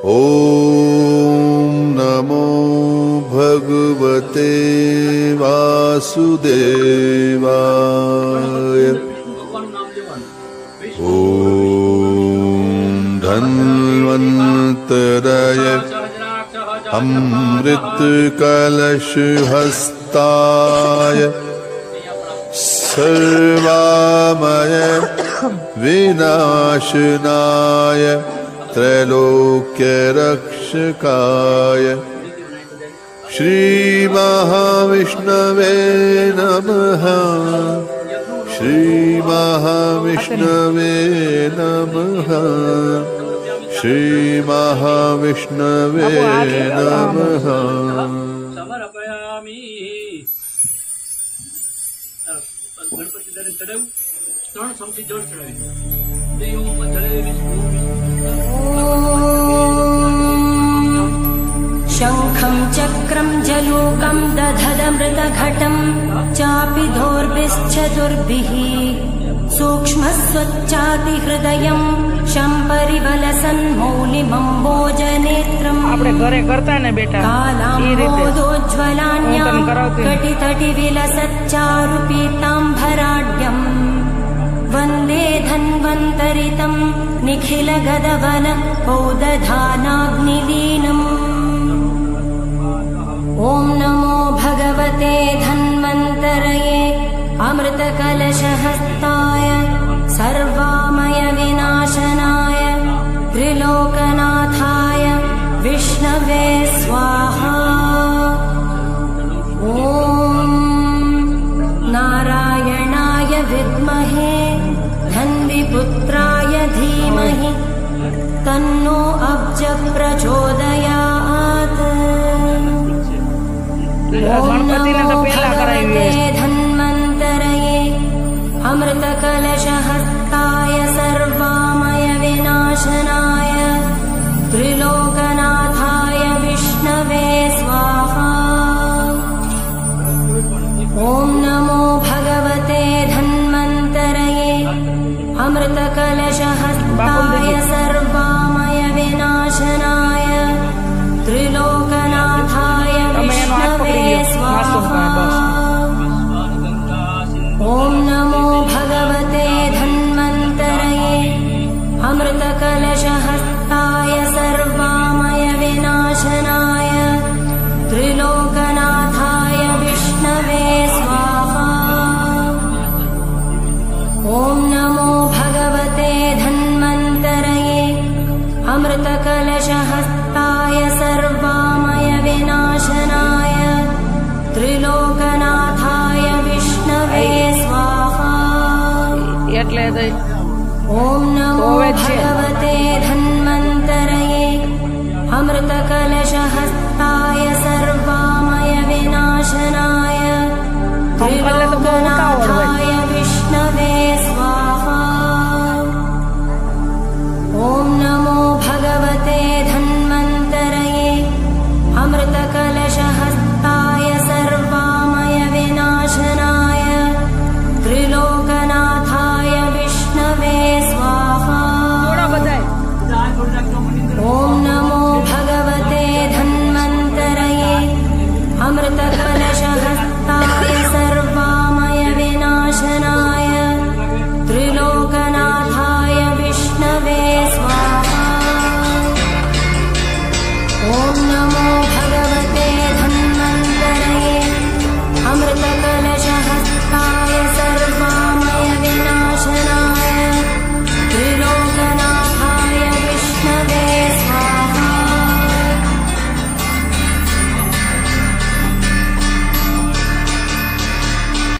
ॐ नमो भगवते वासुदेवाय। ॐ धन्वन्तराय अमृतकलशहस्ताय सर्वामय विनाशनाय त्रैलोक्यरक्षकाय श्रीमहाविष्णवे नमः। श्रीमहाविष्णवे नमः। श्रीमहाविष्णवे नमः। शङ्खं चक्रं जलूकं दधदमृतघटं चापि दोर्भिश्चतुर्भिः सूक्ष्मस्वच्चातिहृदयं शम्परिवलसन्मौलिमम्बोजनेत्रम् कालाम्बोधोज्ज्वलान्यां कटितटिविलसच्चारुपीताम्बराढ्यम् वन्दे धन्वन्तरितं निखिलगदवन औदधानाग्निलीनम्। ॐ नमो भगवते धन्वन्तरये अमृतकलशहस्ताय सर्वामय विनाशनाय त्रिलोकनाथाय विष्णवे स्वाहा। ॐ नारायणाय विद्महे धन्विपुत्राय धीमहि तन्नो अब्ज प्रचोदयात्। ॐ नमो भगवते धन्वन्तरये अमृतकलशहस्ताय सर्वामय विनाशनाय त्रिलोकनाथाय विष्णवे स्वाहा। ॐ नमो भगवते धन्वन्तरये अमृतकलशहस्ताय सर्वामय विनाशनाय त्रिलोकनाथाय विष्णवे स्वाहा। ॐ नमो भगवते धन्वन्तरये अमृतकलशहस्ताय सर्वामय विनाशनाय त्रिलोकनाथाय विष्णवे स्वाहा। ॐ नमो भगवते धन्वन्तरये अमृतकलशहस्ताय सर्वामय विनाशनाय त्रिलोकनाथाय विष्णवे स्वाहा। ॐ नमो भगवते धन्वन्तरये अमृतकलशहस्ताय